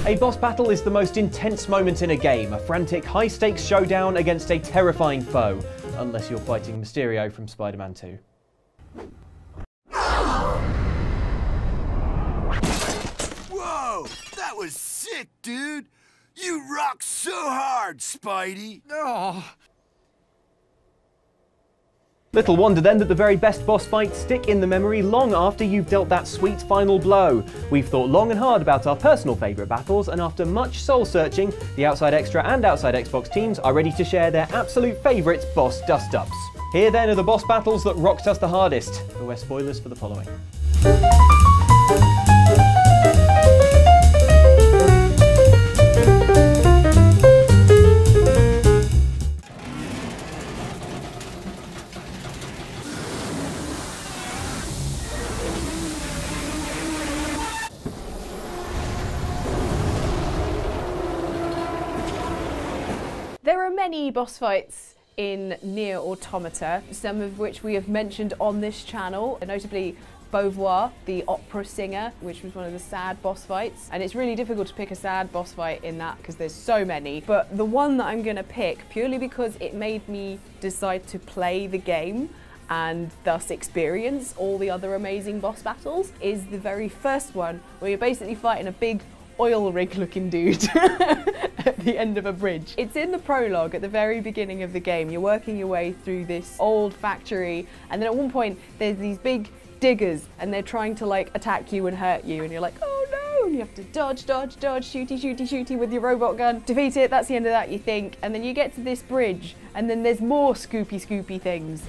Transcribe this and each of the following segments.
A boss battle is the most intense moment in a game, a frantic, high-stakes showdown against a terrifying foe. Unless you're fighting Mysterio from Spider-Man 2. Whoa! That was sick, dude! You rock so hard, Spidey! Oh. Little wonder then that the very best boss fights stick in the memory long after you've dealt that sweet final blow. We've thought long and hard about our personal favourite battles, and after much soul-searching, the Outside Xtra and Outside Xbox teams are ready to share their absolute favourite boss dust-ups. Here then are the boss battles that rocked us the hardest. Beware spoilers for the following. There are many boss fights in Nier Automata, some of which we have mentioned on this channel, notably Beauvoir, the opera singer, which was one of the sad boss fights. And it's really difficult to pick a sad boss fight in that because there's so many. But the one that I'm going to pick, purely because it made me decide to play the game and thus experience all the other amazing boss battles, is the very first one, where you're basically fighting a big oil rig looking dude at the end of a bridge. It's in the prologue at the very beginning of the game. You're working your way through this old factory, and then at one point there's these big diggers and they're trying to like attack you and hurt you, and you're like, oh no, and you have to dodge, dodge, dodge, shooty, shooty, shooty with your robot gun, defeat it, that's the end of that, you think. And then you get to this bridge and then there's more scoopy scoopy things.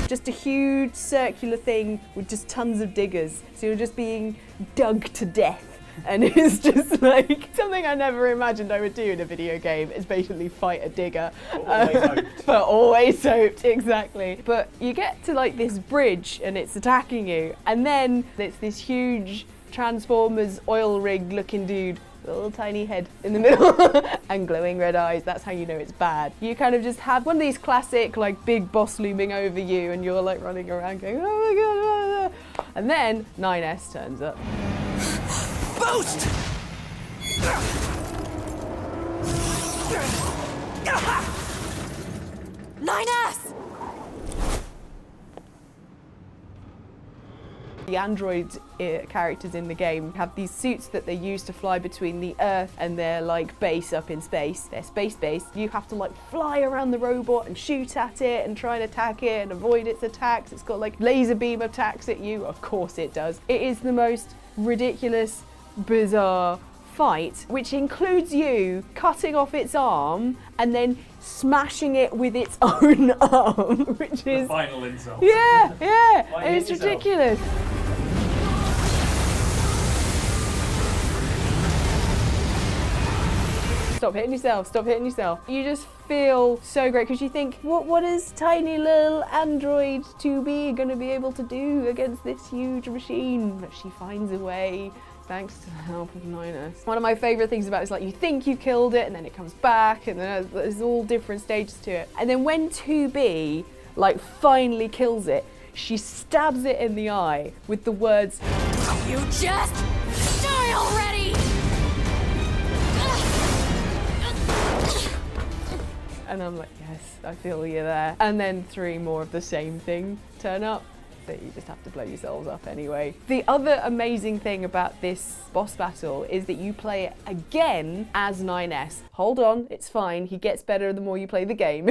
Just a huge circular thing with just tons of diggers. So you're just being dug to death. And it's just like something I never imagined I would do in a video game, is basically fight a digger. Always hoped. But always hoped, exactly. But you get to like this bridge and it's attacking you. And then it's this huge Transformers oil rig looking dude, a little tiny head in the middle and glowing red eyes. That's how you know it's bad. You kind of just have one of these classic like big boss looming over you and you're like running around going, oh my god, and then 9S turns up. Boost! 9S! The android characters in the game have these suits that they use to fly between the Earth and their like base up in space, their space base. You have to like fly around the robot and shoot at it and try and attack it and avoid its attacks. It's got like laser beam attacks at you. Of course it does. It is the most ridiculous, bizarre fight, which includes you cutting off its arm and then smashing it with its own arm, which is the final insult. Yeah, yeah, it's yourself. ridiculous. Stop hitting yourself, stop hitting yourself. You just feel so great because you think, what is tiny little android 2B going to be able to do against this huge machine? But she finds a way, thanks to the help of 9S. One of my favourite things about it is like you think you killed it and then it comes back and then there's all different stages to it. And then when 2B like finally kills it, she stabs it in the eye with the words, "You just die already!" And I'm like, yes, I feel you there. And then 3 more of the same thing turn up. That you just have to blow yourselves up anyway. The other amazing thing about this boss battle is that you play it again as 9S. Hold on, it's fine. He gets better the more you play the game.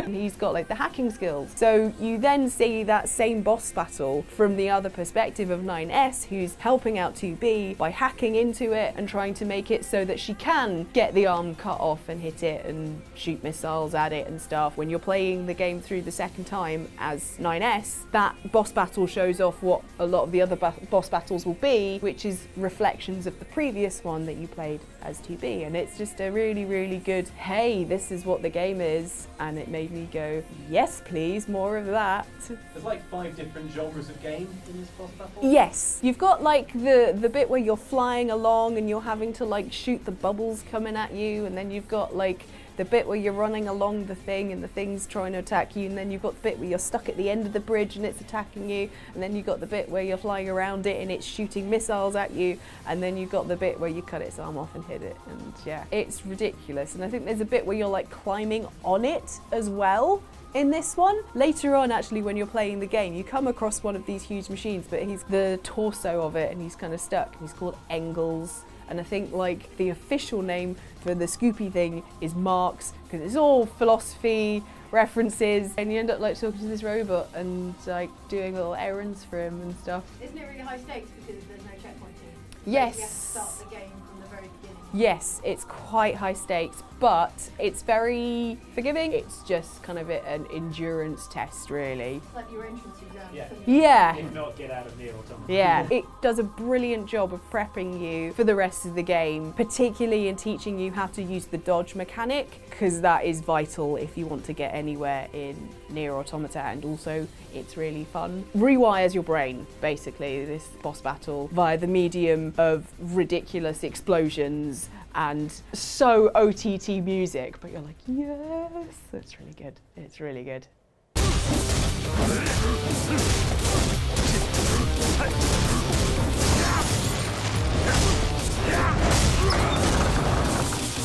He's got like the hacking skills. So you then see that same boss battle from the other perspective of 9S, who's helping out 2B by hacking into it and trying to make it so that she can get the arm cut off and hit it and shoot missiles at it and stuff. When you're playing the game through the second time as 9S, that boss battle shows off what a lot of the other boss battles will be, which is reflections of the previous one that you played as 2B. And it's just a really, really good, hey, this is what the game is. And it made me go, yes, please, more of that. There's like 5 different genres of game in this boss battle? Yes. You've got like the bit where you're flying along and you're having to like shoot the bubbles coming at you, and then you've got like the bit where you're running along the thing and the thing's trying to attack you, and then you've got the bit where you're stuck at the end of the bridge and it's attacking you, and then you've got the bit where you're flying around it and it's shooting missiles at you, and then you've got the bit where you cut its arm off and hit it, and yeah, it's ridiculous. And I think there's a bit where you're like climbing on it as well in this one. Later on, actually, when you're playing the game, you come across one of these huge machines, but he's the torso of it and he's kind of stuck. He's called Engels. And I think like the official name for the Scoopy thing is Marx, because it's all philosophy references, and you end up like talking to this robot and like doing little errands for him and stuff. Isn't it really high stakes because there's no checkpointing? Yes. You have to start the game from the very beginning. Yes, it's quite high stakes, but it's very forgiving. It's just kind of an endurance test, really. It's like your entrance exam. Yeah. Yeah. If not, get out of Nier Automata. Yeah, it does a brilliant job of prepping you for the rest of the game, particularly in teaching you how to use the dodge mechanic, because that is vital if you want to get anywhere in Nier Automata, and also it's really fun. Rewires your brain, basically, this boss battle, via the medium of ridiculous explosions and so OTT music, but you're like, yes, that's really good. It's really good.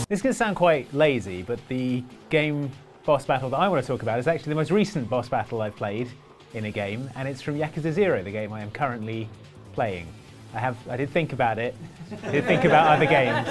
This is going to sound quite lazy, but the game boss battle that I want to talk about is actually the most recent boss battle I've played in a game, and it's from Yakuza 0, the game I am currently playing. I did think about it, I did think about other games,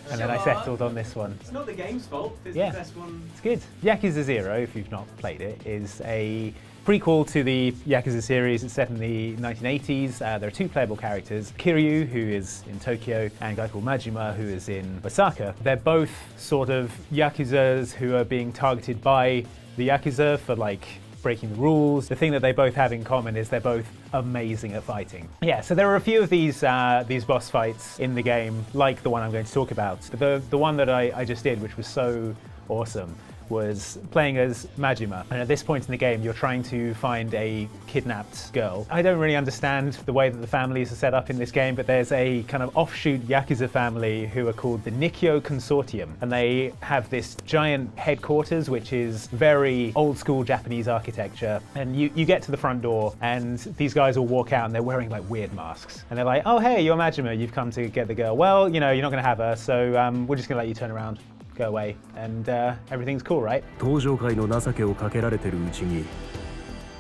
and then I settled on this one. It's not the game's fault, it's Yeah. the best one. It's good. Yakuza 0, if you've not played it, is a prequel to the Yakuza series. It's set in the 1980s. There are two playable characters, Kiryu, who is in Tokyo, and a guy called Majima, who is in Osaka. They're both sort of Yakuzas who are being targeted by the Yakuza for like breaking the rules. The thing that they both have in common is they're both amazing at fighting. Yeah, so there are a few of these boss fights in the game, like the one I'm going to talk about. The one that I just did, which was so awesome, was playing as Majima, and at this point in the game you're trying to find a kidnapped girl. I don't really understand the way that the families are set up in this game, but there's a kind of offshoot Yakuza family who are called the Nikkyo Consortium, and they have this giant headquarters which is very old school Japanese architecture, and you get to the front door and these guys all walk out and they're wearing like weird masks, and they're like, oh hey, you're Majima, you've come to get the girl. Well, you know, you're not going to have her, so we're just going to let you turn around, go away, and everything's cool, right? 登場界の情けをかけられてるうちに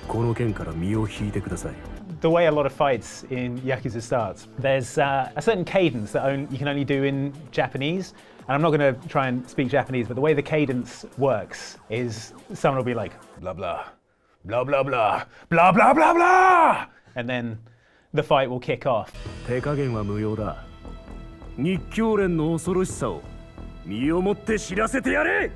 この件から身を引いてください The way a lot of fights in Yakuza starts, there's a certain cadence that you can only do in Japanese, and I'm not going to try and speak Japanese, but the way the cadence works is someone will be like blah blah blah blah blah blah blah blah blah, and then the fight will kick off. 手加減は無用だ日教連の恐ろしさを身をもって知らせてやれ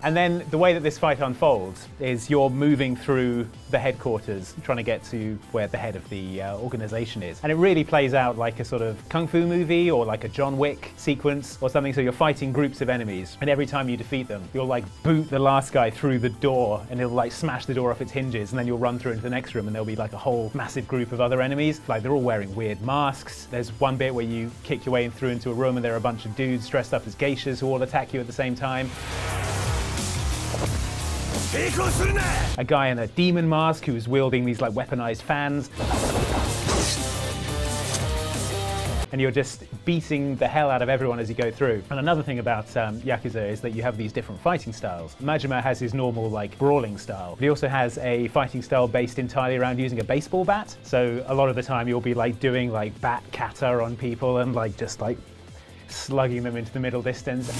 And then the way that this fight unfolds is you're moving through the headquarters, trying to get to where the head of the organization is. And it really plays out like a sort of kung fu movie or like a John Wick sequence or something. So you're fighting groups of enemies, and every time you defeat them, you'll like boot the last guy through the door, and it'll like smash the door off its hinges, and then you'll run through into the next room and there'll be like a whole massive group of other enemies. Like they're all wearing weird masks. There's one bit where you kick your way through into a room and there are a bunch of dudes dressed up as geishas who all attack you at the same time. A guy in a demon mask who's wielding these like weaponized fans. And you're just beating the hell out of everyone as you go through. And another thing about Yakuza is that you have these different fighting styles. Majima has his normal like brawling style, but he also has a fighting style based entirely around using a baseball bat. So a lot of the time you'll be like doing like bat kata on people and like just like slugging them into the middle distance.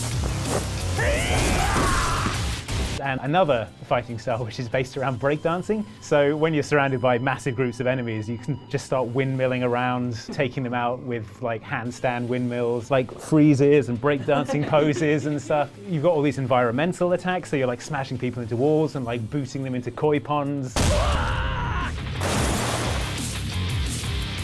And another fighting style which is based around breakdancing. So when you're surrounded by massive groups of enemies, you can just start windmilling around, taking them out with like handstand windmills, like freezes and breakdancing poses and stuff. You've got all these environmental attacks, so you're like smashing people into walls and like booting them into koi ponds.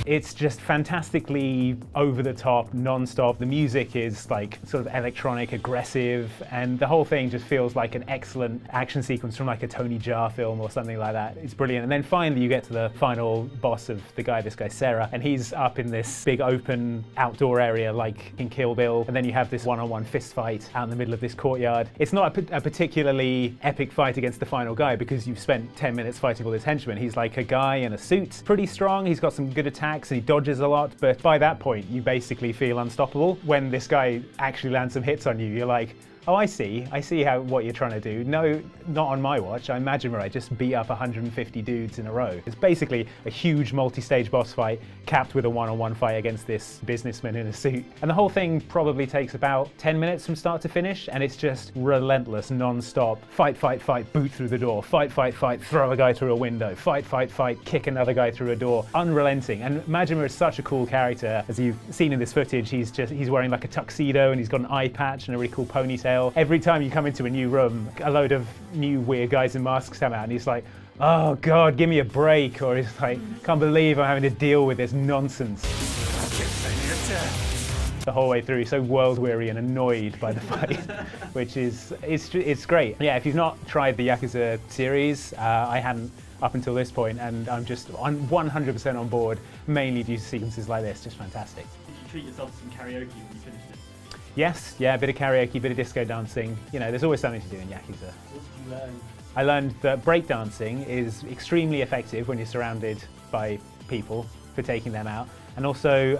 It's just fantastically over the top, non-stop. The music is like sort of electronic, aggressive, and the whole thing just feels like an excellent action sequence from like a Tony Jaa film or something like that. It's brilliant. And then finally you get to the final boss of this guy Sarah, and he's up in this big open outdoor area like in Kill Bill, and then you have this one-on-one fist fight out in the middle of this courtyard. It's not a particularly epic fight against the final guy because you've spent 10 minutes fighting all his henchmen. He's like a guy in a suit, pretty strong, he's got some good attacks and he dodges a lot, but by that point you basically feel unstoppable. When this guy actually lands some hits on you, you're like, oh, I see what you're trying to do. No, not on my watch. I imagine where I just beat up 150 dudes in a row. It's basically a huge multi-stage boss fight capped with a one-on-one fight against this businessman in a suit. And the whole thing probably takes about 10 minutes from start to finish, and it's just relentless, non-stop. Fight, fight, fight, boot through the door. Fight, fight, fight, throw a guy through a window. Fight, fight, fight, kick another guy through a door. Unrelenting. And Majima is such a cool character. As you've seen in this footage, he's wearing like a tuxedo and he's got an eye patch and a really cool ponytail. Every time you come into a new room, a load of new weird guys in masks come out and he's like, oh God, give me a break. Or he's like, can't believe I'm having to deal with this nonsense. The whole way through, so world weary and annoyed by the fight, which is, it's great. Yeah, if you've not tried the Yakuza series, I hadn't up until this point, and I'm 100% on board, mainly due to sequences like this, just fantastic. Did you treat yourself to some karaoke when you finished it? Yes, yeah, a bit of karaoke, a bit of disco dancing. You know, there's always something to do in Yakuza. What did you learn? I learned that breakdancing is extremely effective when you're surrounded by people for taking them out. And also,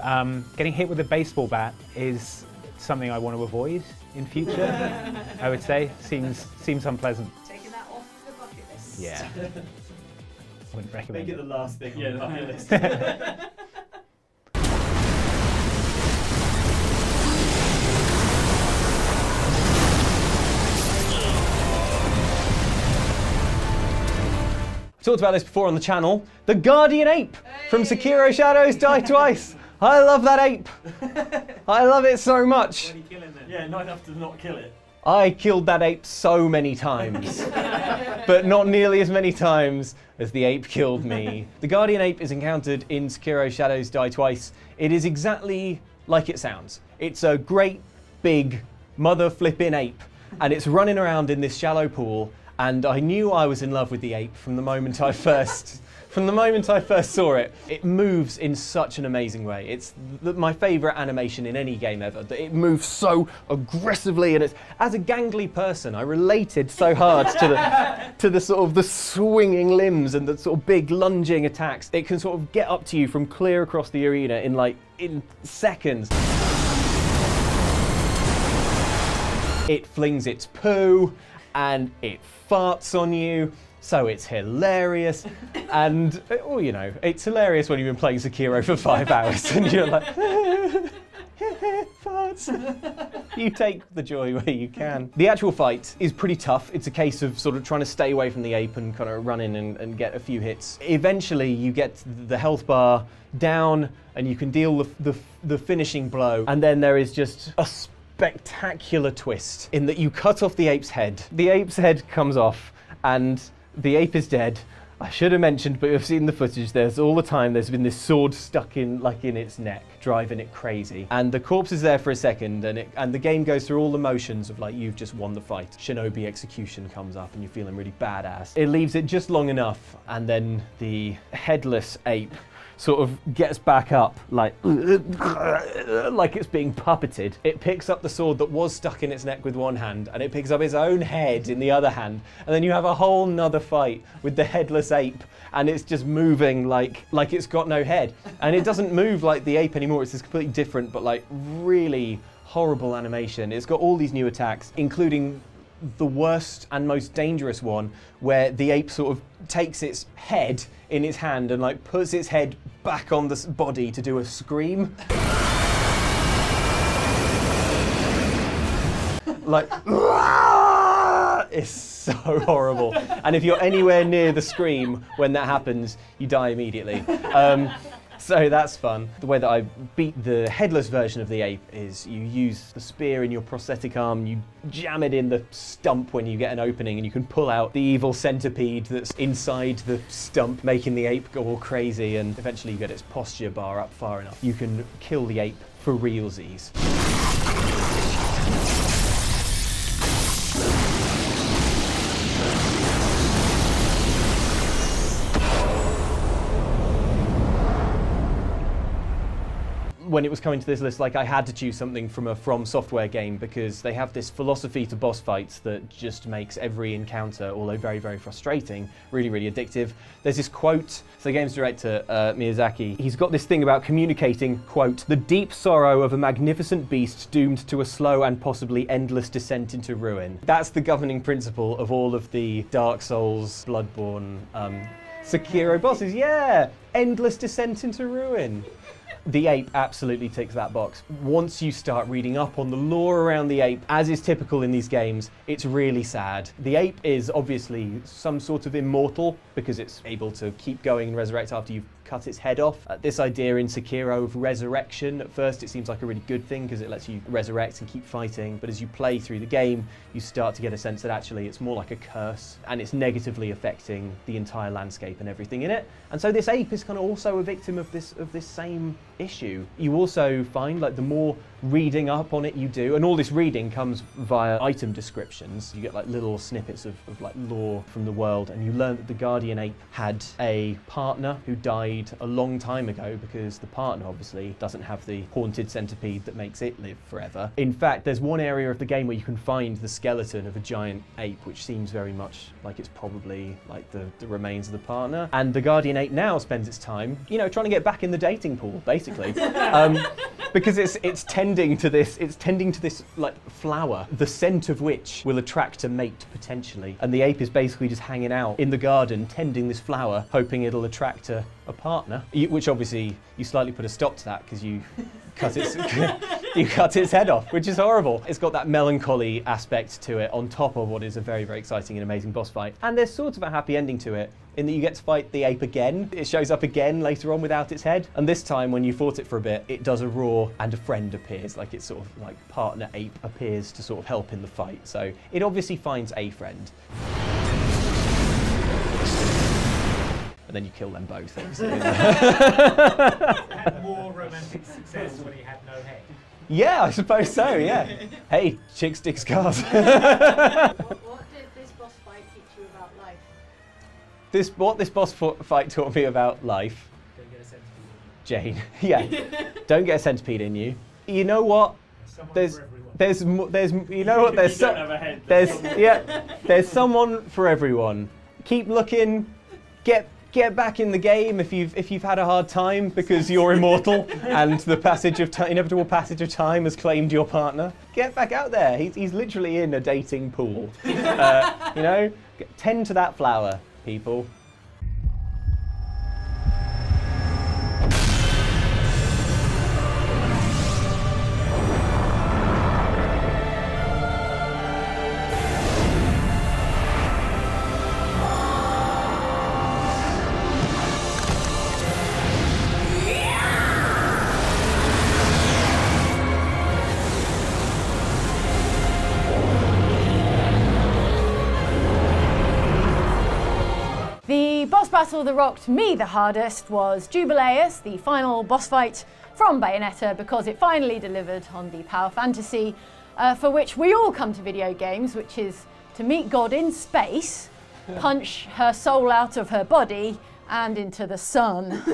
getting hit with a baseball bat is something I want to avoid in future, I would say. Seems unpleasant. Taking that off the bucket list. Yeah. Wouldn't recommend Make it it. the last thing on the bucket list. Talked about this before on the channel. The Guardian Ape from Sekiro Shadows Die Twice. I love that ape. I love it so much. Yeah, not enough to not kill it. I killed that ape so many times, but not nearly as many times as the ape killed me. The Guardian Ape is encountered in Sekiro Shadows Die Twice. It is exactly like it sounds. It's a great, big, mother flipping ape, and it's running around in this shallow pool, and I knew I was in love with the ape from the moment I first saw it. It moves in such an amazing way. It's my favourite animation in any game ever. It moves so aggressively, and it's, as a gangly person, I related so hard to the sort of the swinging limbs and the sort of big lunging attacks. It can sort of get up to you from clear across the arena in seconds. It flings its poo and it farts on you. So it's hilarious, and well, you know, it's hilarious when you've been playing Sekiro for 5 hours and you're like, farts. You take the joy where you can. The actual fight is pretty tough. It's a case of sort of trying to stay away from the ape and kind of run in and get a few hits. Eventually you get the health bar down and you can deal the finishing blow, and then there is just a spectacular twist in that you cut off the ape's head. The ape's head comes off and the ape is dead. I should have mentioned, but you've seen the footage, there's been this sword stuck in its neck, driving it crazy. And the corpse is there for a second, and the game goes through all the motions of like, you've just won the fight. Shinobi execution comes up and you're feeling really badass. It leaves it just long enough, and then the headless ape sort of gets back up like it's being puppeted. It picks up the sword that was stuck in its neck with one hand, and it picks up its own head in the other hand, and then you have a whole nother fight with the headless ape, and it's just moving like it's got no head. And it doesn't move like the ape anymore. It's this completely different but like really horrible animation. It's got all these new attacks, including the worst and most dangerous one, where the ape sort of takes its head in its hand and like puts its head back on the body to do a scream. Like, it's so horrible. And if you're anywhere near the scream when that happens, you die immediately. So that's fun. The way that I beat the headless version of the ape is you use the spear in your prosthetic arm, you jam it in the stump when you get an opening, and you can pull out the evil centipede that's inside the stump, making the ape go all crazy, and eventually you get its posture bar up far enough. You can kill the ape for realsies. When it was coming to this list, like, I had to choose something from a From Software game because they have this philosophy to boss fights that just makes every encounter, although very, very frustrating, really, really addictive. There's this quote, so the game's director, Miyazaki, he's got this thing about communicating, quote, the deep sorrow of a magnificent beast doomed to a slow and possibly endless descent into ruin. That's the governing principle of all of the Dark Souls, Bloodborne, Sekiro bosses, yeah! Endless descent into ruin. The ape absolutely ticks that box. Once you start reading up on the lore around the ape, as is typical in these games, it's really sad. The ape is obviously some sort of immortal because it's able to keep going and resurrect after you've cut its head off. This idea in Sekiro of resurrection, at first it seems like a really good thing because it lets you resurrect and keep fighting, but as you play through the game, you start to get a sense that actually it's more like a curse and it's negatively affecting the entire landscape and everything in it. And so this ape is kind of also a victim of this same issue. You also find, like, the more reading up on it you do, and all this reading comes via item descriptions. You get like little snippets of like lore from the world, and you learn that the guardian ape had a partner who died a long time ago because the partner obviously doesn't have the haunted centipede that makes it live forever. In fact, there's one area of the game where you can find the skeleton of a giant ape, which seems very much like it's probably like the remains of the partner. And the guardian ape now spends its time, you know, trying to get back in the dating pool, basically. Because it's tending to this like flower, the scent of which will attract a mate potentially. And the ape is basically just hanging out in the garden, tending this flower, hoping it'll attract a partner. Which obviously you slightly put a stop to that because you cut its head off, which is horrible. It's got that melancholy aspect to it on top of what is a very, very exciting and amazing boss fight. And there's sort of a happy ending to it, in that you get to fight the ape again. It shows up again later on without its head. And this time, when you fought it for a bit, it does a roar and a friend appears. Like, it's sort of like partner ape appears to sort of help in the fight. So it obviously finds a friend. And then you kill them both. Had more romantic success when he had no head. Yeah, I suppose so, yeah. Hey, chicks dig scars. What did this boss fight teach you about life? What this boss fight taught me about life, Don't get a centipede. Jane, yeah, don't get a centipede in you. You know what? There's you know what? There's You don't have a head. there's someone for everyone. Keep looking. Get back in the game if you've had a hard time because you're immortal and the inevitable passage of time has claimed your partner. Get back out there. He's literally in a dating pool. You know, tend to that flower, people. The boss battle that rocked me the hardest was Jubileus, the final boss fight from Bayonetta, because it finally delivered on the power fantasy for which we all come to video games, which is to meet God in space, punch her soul out of her body and into the sun.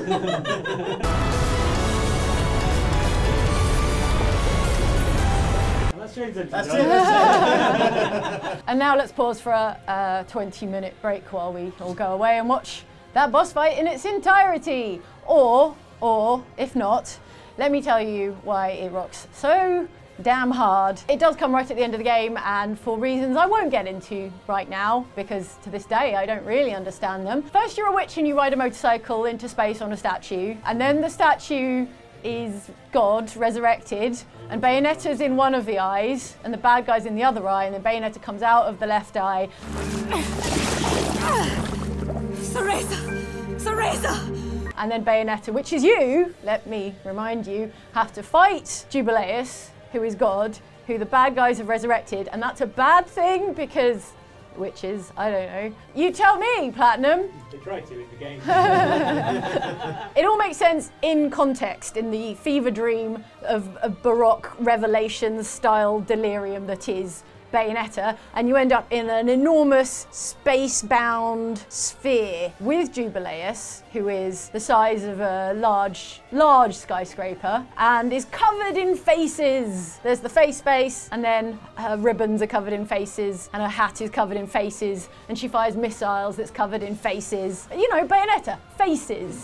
And now let's pause for a 20-minute break while we all go away and watch that boss fight in its entirety. Or if not, let me tell you why it rocks so damn hard. It does come right at the end of the game, and for reasons I won't get into right now, because to this day I don't really understand them. First, you're a witch and you ride a motorcycle into space on a statue, and then the statue is God resurrected, and Bayonetta's in one of the eyes and the bad guy's in the other eye, and then Bayonetta comes out of the left eye. Cereza! and then Bayonetta, which is you, let me remind you, have to fight Jubileus, who is God, who the bad guys have resurrected, and that's a bad thing because witches, I don't know. You tell me, Platinum. They try to in the game. It all makes sense in context, in the fever dream of Baroque Revelations style delirium that is Bayonetta, and you end up in an enormous space-bound sphere with Jubileus, who is the size of a large skyscraper and is covered in faces. There's the face space, and then her ribbons are covered in faces, and her hat is covered in faces, and she fires missiles that's covered in faces. You know, Bayonetta, faces.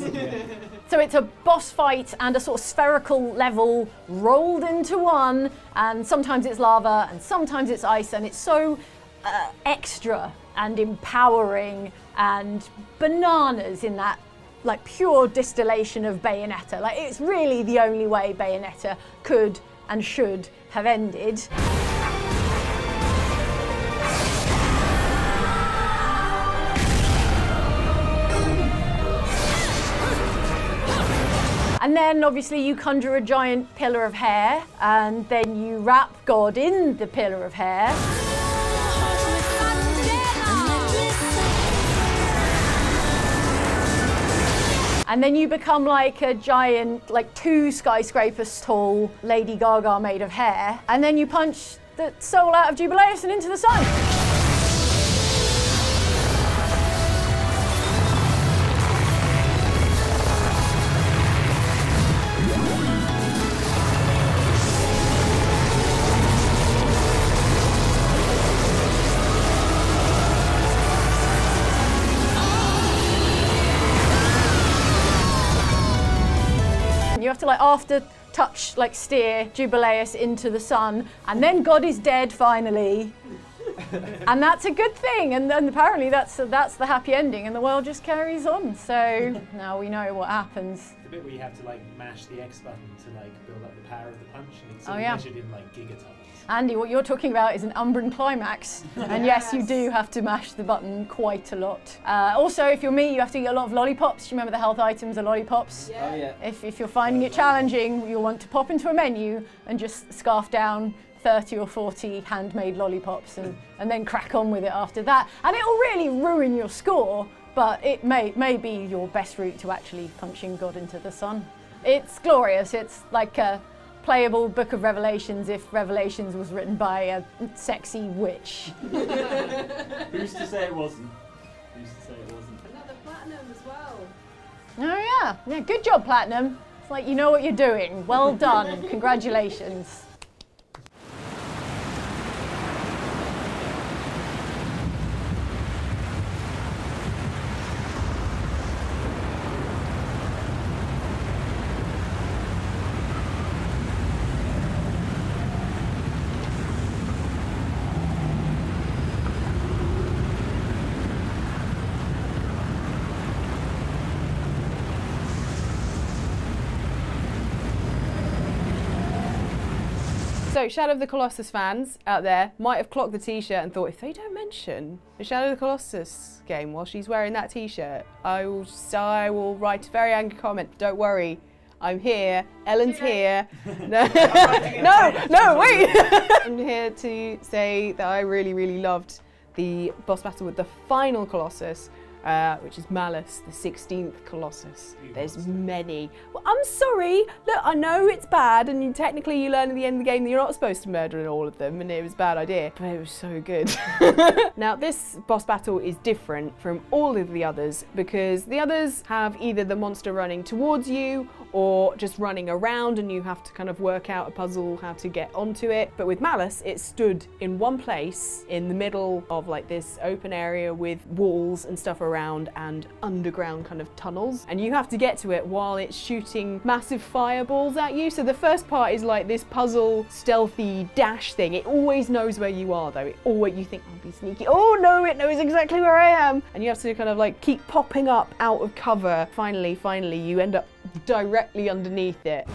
So it's a boss fight and a sort of spherical level rolled into one, and sometimes it's lava and sometimes it's ice, and it's so extra and empowering and bananas in that like pure distillation of Bayonetta. Like, it's really the only way Bayonetta could and should have ended. And then obviously you conjure a giant pillar of hair, and then you wrap God in the pillar of hair. And then you become like a giant, like 2 skyscrapers tall Lady Gaga made of hair. And then you punch the soul out of Jubileus and into the sun. You have to like after touch, like steer Jubileus into the sun, and then God is dead finally. And that's a good thing, and then apparently that's the happy ending, and the world just carries on. So now we know what happens. The bit where you have to like mash the X button to like build up the power of the punch, and it's Oh, all yeah. measured in like gigatons. Andy, what you're talking about is an Umbran climax, and yes, you do have to mash the button quite a lot. Also, if you're me, you have to eat a lot of lollipops. Do you remember the health items are lollipops? Yeah. Oh, yeah. If you're finding it challenging, you'll want to pop into a menu and just scarf down 30 or 40 handmade lollipops and then crack on with it after that. And it'll really ruin your score, but it may be your best route to actually punching God into the sun. It's glorious. It's like a playable Book of Revelations if Revelations was written by a sexy witch. Who's to say it wasn't? Who's to say it wasn't? Another platinum as well. Oh yeah, good job, Platinum. It's like you know what you're doing. Well done, congratulations. So, Shadow of the Colossus fans out there might have clocked the t-shirt and thought, if they don't mention the Shadow of the Colossus game while she's wearing that t-shirt, I will write a very angry comment. Don't worry, I'm here. Ellen's here. No, wait! I'm here to say that I really, really loved the boss battle with the final Colossus, which is Malus, the 16th Colossus. There's many. Well, I'm sorry. Look, I know it's bad, and technically you learn at the end of the game that you're not supposed to murder all of them, and it was a bad idea, but it was so good. Now, this boss battle is different from all of the others because the others have either the monster running towards you or just running around and you have to kind of work out a puzzle how to get onto it. But with Malus, it stood in one place in the middle of like this open area with walls and stuff around and underground kind of tunnels, and you have to get to it while it's shooting massive fireballs at you. So the first part is like this puzzle stealthy dash thing. It always knows where you are though. You think I'll be sneaky. Oh no, it knows exactly where I am. And you have to kind of like keep popping up out of cover. Finally, you end up directly underneath it.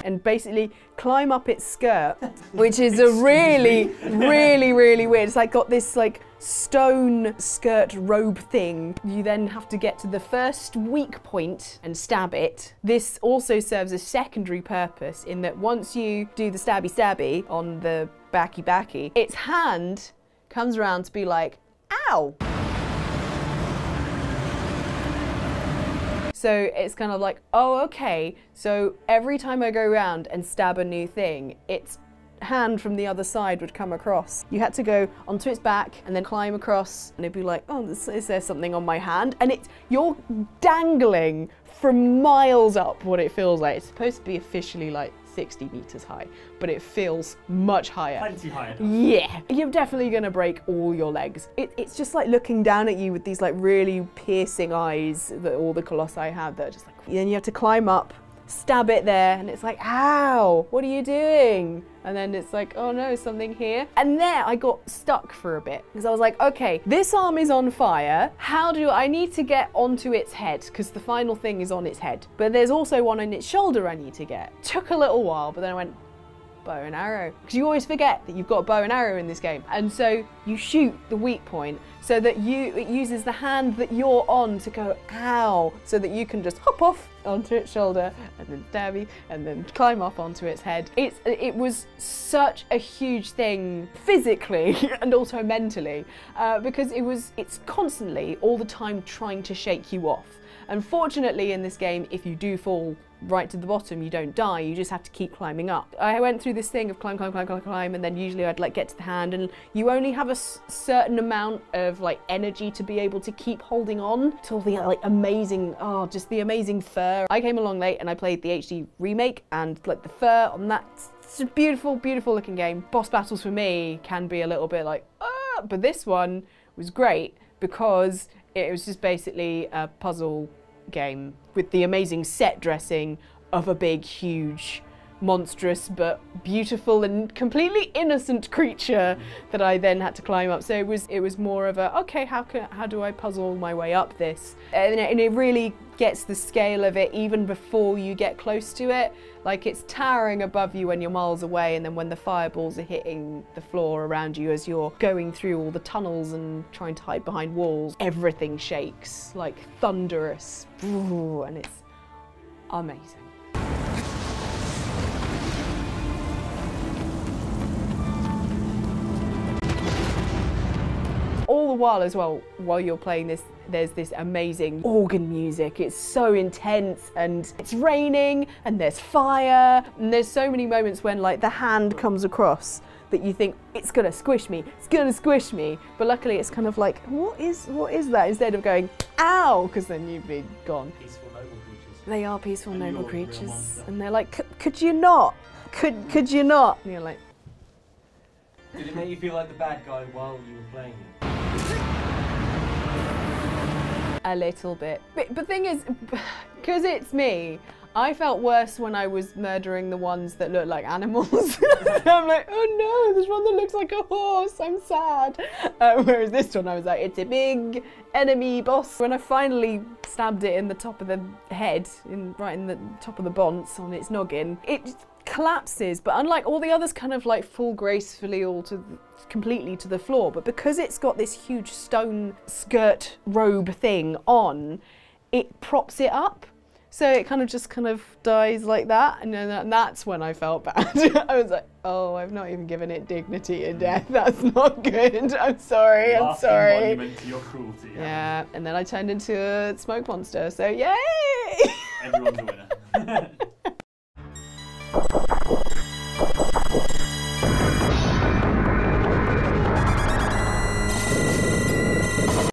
and basically climb up its skirt, which is a really, really, really weird. It's like got this like stone skirt robe thing. You then have to get to the first weak point and stab it. This also serves a secondary purpose in that once you do the stabby stabby on the backy, its hand comes around to be like, ow. So it's kind of like, oh, okay. So every time I go around and stab a new thing, its hand from the other side would come across. You had to go onto its back and then climb across, and it'd be like, oh, is there something on my hand? And you're dangling from miles up what it feels like. It's supposed to be officially like 60 meters high, but it feels much higher. Plenty higher. Yeah, you're definitely gonna break all your legs. It's just like looking down at you with these like really piercing eyes that all the colossi have that are just like, then you have to climb up, stab it there, and it's like, ow, what are you doing? And then it's like, oh no, something here. And there I got stuck for a bit because I was like, okay, this arm is on fire. How do I need to get onto its head? Because the final thing is on its head. But there's also one on its shoulder I need to get. Took a little while, but then I went, bow and arrow. Because you always forget that you've got a bow and arrow in this game. And so you shoot the weak point so that it uses the hand that you're on to go, ow, so that you can just hop off onto its shoulder and then stabby and then climb up onto its head. It was such a huge thing physically and also mentally because it's constantly all the time trying to shake you off. Unfortunately in this game, if you do fall right to the bottom, you don't die, you just have to keep climbing up. I went through this thing of climb, and then usually I'd like get to the hand, and you only have a certain amount of like energy to be able to keep holding on to all the like amazing, just the amazing fur. I came along late and I played the HD remake, and like the fur on that, it's a beautiful, beautiful looking game. Boss battles for me can be a little bit like, but this one was great because it was just basically a puzzle game with the amazing set dressing of a big, huge, monstrous but beautiful and completely innocent creature that I then had to climb up. So it was more of a, okay, how do I puzzle my way up this? And it really gets the scale of it even before you get close to it. Like it's towering above you when you're miles away, and then when the fireballs are hitting the floor around you as you're going through all the tunnels and trying to hide behind walls, everything shakes like thunderous, and it's amazing. All the while as well, while you're playing this, there's this amazing organ music. It's so intense, and it's raining, and there's fire, and there's so many moments when like the hand comes across that you think it's gonna squish me, it's gonna squish me. But luckily it's kind of like, what is that? Instead of going, ow, because then you'd be gone. Peaceful, noble creatures. They are peaceful, noble creatures. And they're like, could you not? Could you not? And you're like, did it make you feel like the bad guy while you were playing it? a little bit. But the thing is, because it's me, I felt worse when I was murdering the ones that look like animals. I'm like, oh no, there's one that looks like a horse, I'm sad. Whereas this one I was like, it's a big enemy boss. When I finally stabbed it in the top of the head, right in the top of the bonce on its noggin, it collapses, but unlike all the others kind of like fall gracefully completely to the floor, but because it's got this huge stone skirt robe thing on, it props it up. So it kind of dies like that, and then that's when I felt bad. I was like, oh, I've not even given it dignity in death. That's not good. I'm sorry. I'm sorry. Monument to your cruelty. Yeah, and then I turned into a smoke monster. So yay! Everyone's a winner.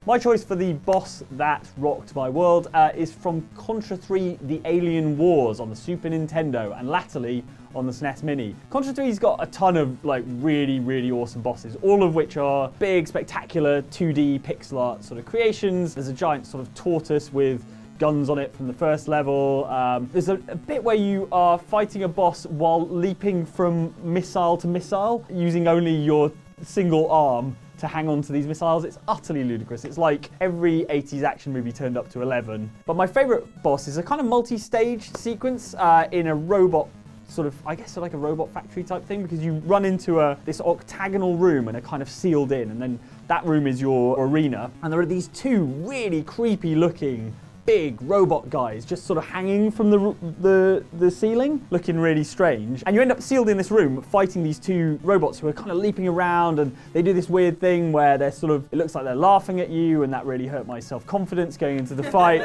My choice for the boss that rocked my world is from Contra 3 The Alien Wars on the Super Nintendo and latterly on the SNES Mini. Contra 3's got a ton of like really, really awesome bosses, all of which are big, spectacular 2D pixel art sort of creations. There's a giant sort of tortoise with guns on it from the first level. There's a bit where you are fighting a boss while leaping from missile to missile, using only your single arm to hang on to these missiles. It's utterly ludicrous. It's like every 80s action movie turned up to 11. But my favourite boss is a kind of multi-stage sequence in a robot sort of, I guess, sort of like a robot factory type thing, because you run into this octagonal room and are kind of sealed in, and then that room is your arena, and there are these two really creepy looking big robot guys just sort of hanging from the ceiling, looking really strange. And you end up sealed in this room fighting these two robots who are kind of leaping around, and they do this weird thing where they're sort of, it looks like they're laughing at you, and that really hurt my self-confidence going into the fight.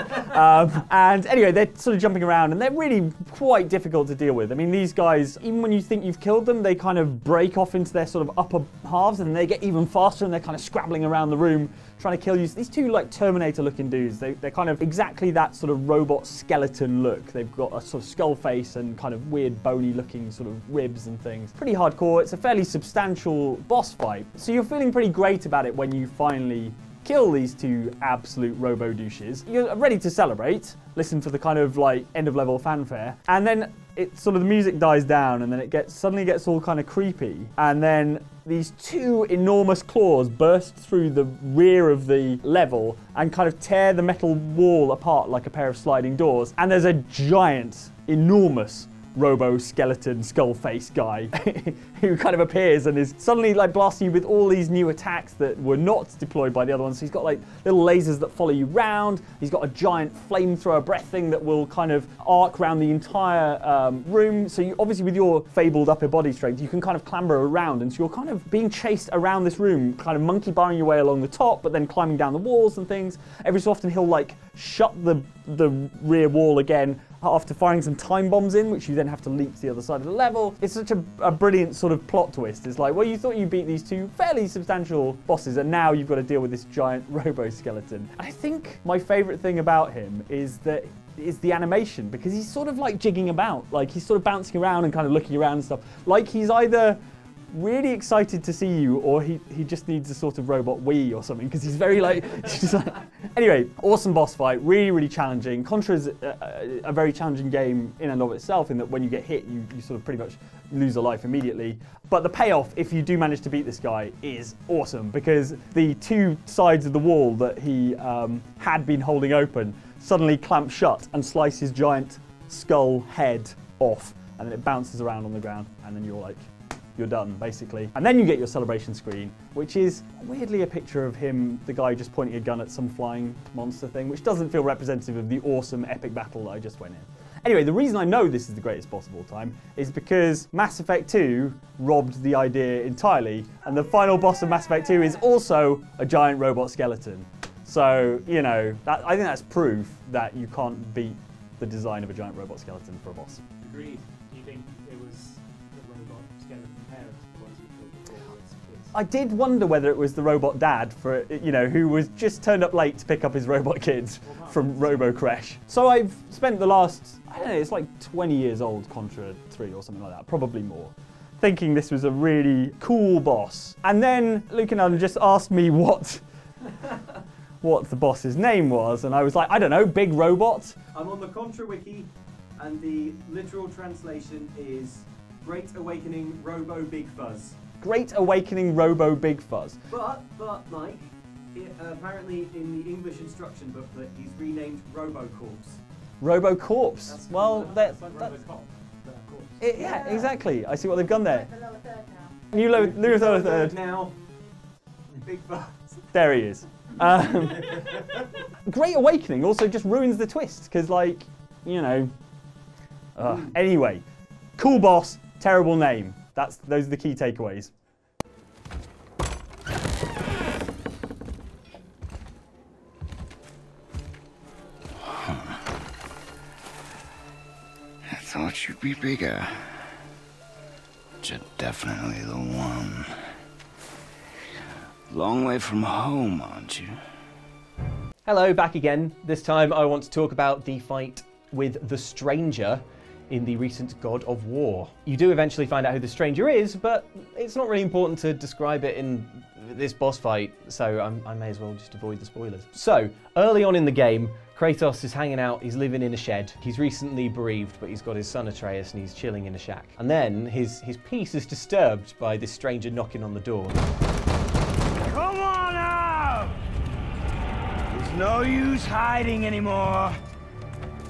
And anyway, they're sort of jumping around, and they're really quite difficult to deal with. I mean, these guys, even when you think you've killed them, they kind of break off into their sort of upper halves, and they get even faster, and they're kind of scrabbling around the room trying to kill you. So these two like Terminator-looking dudes, they're kind of exactly that sort of robot skeleton look. They've got a sort of skull face and kind of weird bony-looking sort of ribs and things. Pretty hardcore. It's a fairly substantial boss fight. So you're feeling pretty great about it when you finally kill these two absolute robo douches. You're ready to celebrate, listen for the kind of like end-of-level fanfare, and then it sort of the music dies down, and then it suddenly gets all kind of creepy, and then these two enormous claws burst through the rear of the level and kind of tear the metal wall apart like a pair of sliding doors, and there's a giant, enormous robo-skeleton skull-face guy who kind of appears and is suddenly like blasting you with all these new attacks that were not deployed by the other ones. So he's got like little lasers that follow you round. He's got a giant flamethrower breath thing that will kind of arc around the entire room. So you, obviously with your fabled upper body strength, you can kind of clamber around, and so you're kind of being chased around this room, kind of monkey barring your way along the top, but then climbing down the walls and things. Every so often he'll like shut the rear wall again after firing some time bombs in, which you then have to leap to the other side of the level. It's such a brilliant sort of plot twist. It's like, well, you thought you beat these two fairly substantial bosses, and now you've got to deal with this giant robo-skeleton. I think my favourite thing about him is the animation, because he's sort of like jigging about. Like, he's sort of bouncing around and kind of looking around and stuff. Like he's either really excited to see you, or he just needs a sort of robot wee or something, because he's very like, he's just like... Anyway, awesome boss fight, really, really challenging. Contra is a very challenging game in and of itself, in that when you get hit, you sort of pretty much lose a life immediately. But the payoff, if you do manage to beat this guy, is awesome, because the two sides of the wall that he had been holding open suddenly clamp shut and slice his giant skull head off, and then it bounces around on the ground, and then you're done, basically. And then you get your celebration screen, which is weirdly a picture of him, the guy just pointing a gun at some flying monster thing, which doesn't feel representative of the awesome epic battle that I just went in. Anyway, the reason I know this is the greatest boss of all time is because Mass Effect 2 robbed the idea entirely, and the final boss of Mass Effect 2 is also a giant robot skeleton. So, you know, I think that's proof that you can't beat the design of a giant robot skeleton for a boss. Agreed. Do you think it was the robot skeleton parents, the ones you killed before kids? I did wonder whether it was the robot dad, for you know, who was just turned up late to pick up his robot kids from Robo Crash. So I've spent the last, I don't know, it's like 20 years old, Contra 3 or something like that, probably more, thinking this was a really cool boss. And then Luke and Adam just asked me what the boss's name was, and I was like, I don't know, Big Robot? I'm on the Contra wiki, and the literal translation is Great Awakening Robo Big Fuzz. Great Awakening Robo Big Fuzz. But Mike, apparently in the English instruction booklet, he's renamed RoboCorpse. RoboCorpse. Well, that's like RoboCop. yeah, exactly. I see what they've done there. The lower third now. New lower third. Now, Big Fuzz. There he is. Great Awakening also just ruins the twist, because, like, you know. Anyway, cool boss, terrible name. Those are the key takeaways. I thought you'd be bigger. But you're definitely the one. Long way from home, aren't you? Hello, back again. This time I want to talk about the fight with the Stranger in the recent God of War. You do eventually find out who the Stranger is, but it's not really important to describe it in this boss fight, so I may as well just avoid the spoilers. So, early on in the game, Kratos is hanging out, he's living in a shed. He's recently bereaved, but he's got his son Atreus and he's chilling in a shack. And then his peace is disturbed by this stranger knocking on the door. Come on out! There's no use hiding anymore.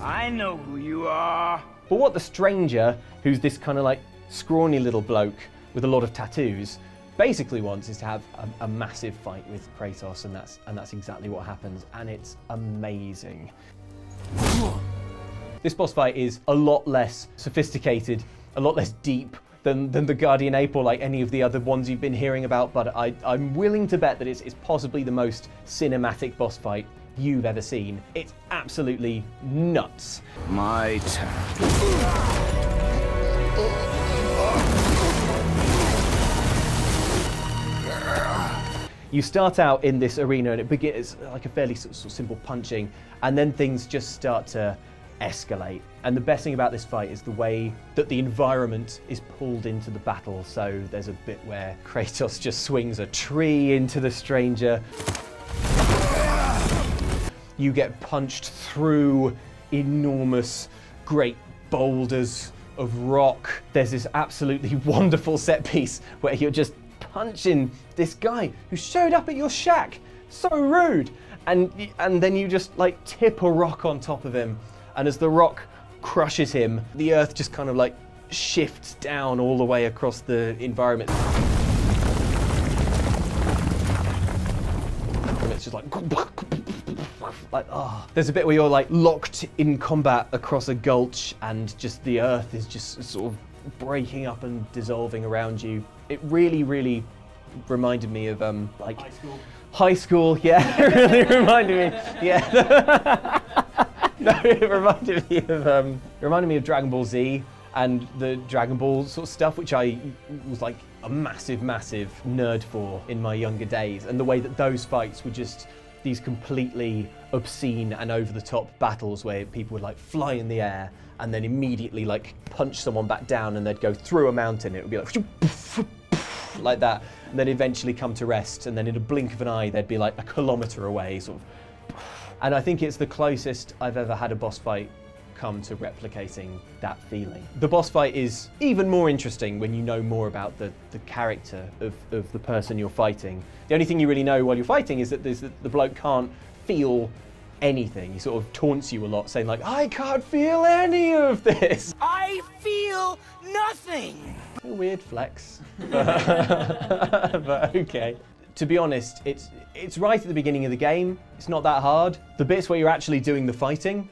I know who you are. But what the stranger, who's this kind of like scrawny little bloke with a lot of tattoos, basically wants is to have a massive fight with Kratos, and that's exactly what happens, and it's amazing. This boss fight is a lot less sophisticated, a lot less deep than the Guardian Ape or like any of the other ones you've been hearing about, but I'm willing to bet that it's possibly the most cinematic boss fight you've ever seen. It's absolutely nuts. My turn. You start out in this arena and it begins like a fairly sort of simple punching, and then things just start to escalate. And the best thing about this fight is the way that the environment is pulled into the battle. So there's a bit where Kratos just swings a tree into the stranger. You get punched through enormous, great boulders of rock. There's this absolutely wonderful set piece where you're just punching this guy who showed up at your shack. So rude. And then you just like tip a rock on top of him. And as the rock crushes him, the earth just kind of like shifts down all the way across the environment. And it's just like oh. There's a bit where you're like locked in combat across a gulch and just the earth is just sort of breaking up and dissolving around you. It really, really reminded me of like high school, yeah. It really reminded me, yeah. No, it reminded me of Dragon Ball Z and the Dragon Ball sort of stuff, which I was like a massive, massive nerd for in my younger days. And the way that those fights were just these completely obscene and over-the-top battles where people would like fly in the air and then immediately like punch someone back down, and they'd go through a mountain. It would be like that, and then eventually come to rest, and then in a blink of an eye they'd be like a kilometre away, sort of. And I think it's the closest I've ever had a boss fight come to replicating that feeling. The boss fight is even more interesting when you know more about the character of the person you're fighting. The only thing you really know while you're fighting is that the bloke can't feel anything. He sort of taunts you a lot, saying like, I can't feel any of this. I feel nothing. A weird flex, but okay. To be honest, it's right at the beginning of the game. It's not that hard. The bits where you're actually doing the fighting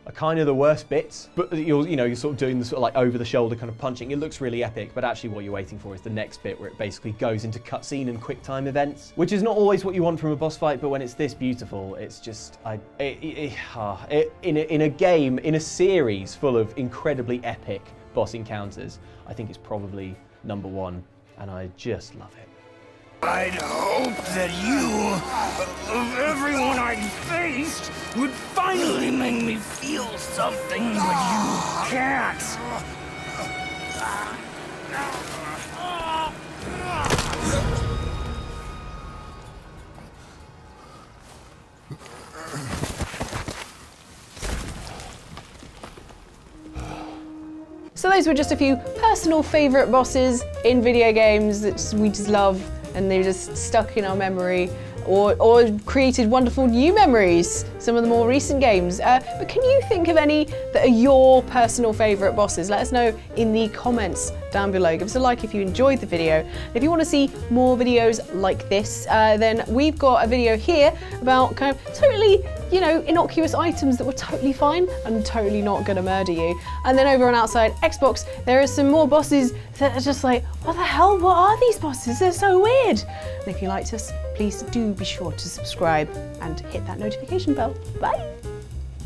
are kind of the worst bits, but you're sort of doing the sort of like over the shoulder kind of punching. It looks really epic, but actually what you're waiting for is the next bit where it basically goes into cutscene and quick time events, which is not always what you want from a boss fight, but when it's this beautiful, it's just, in a game, in a series full of incredibly epic boss encounters, I think it's probably #1, and I just love it. I'd hope that you, of everyone I'd faced, would finally make me feel something, but you can't. So those were just a few personal favourite bosses in video games that we just love, and they're just stuck in our memory, or created wonderful new memories, some of the more recent games. But can you think of any that are your personal favourite bosses? Let us know in the comments down below. Give us a like if you enjoyed the video. And if you want to see more videos like this, then we've got a video here about kind of totally, innocuous items that were totally fine and totally not gonna murder you. And then over on Outside Xbox, there are some more bosses that are just like, what the hell, what are these bosses? They're so weird. And if you liked us, please do be sure to subscribe and hit that notification bell. Bye.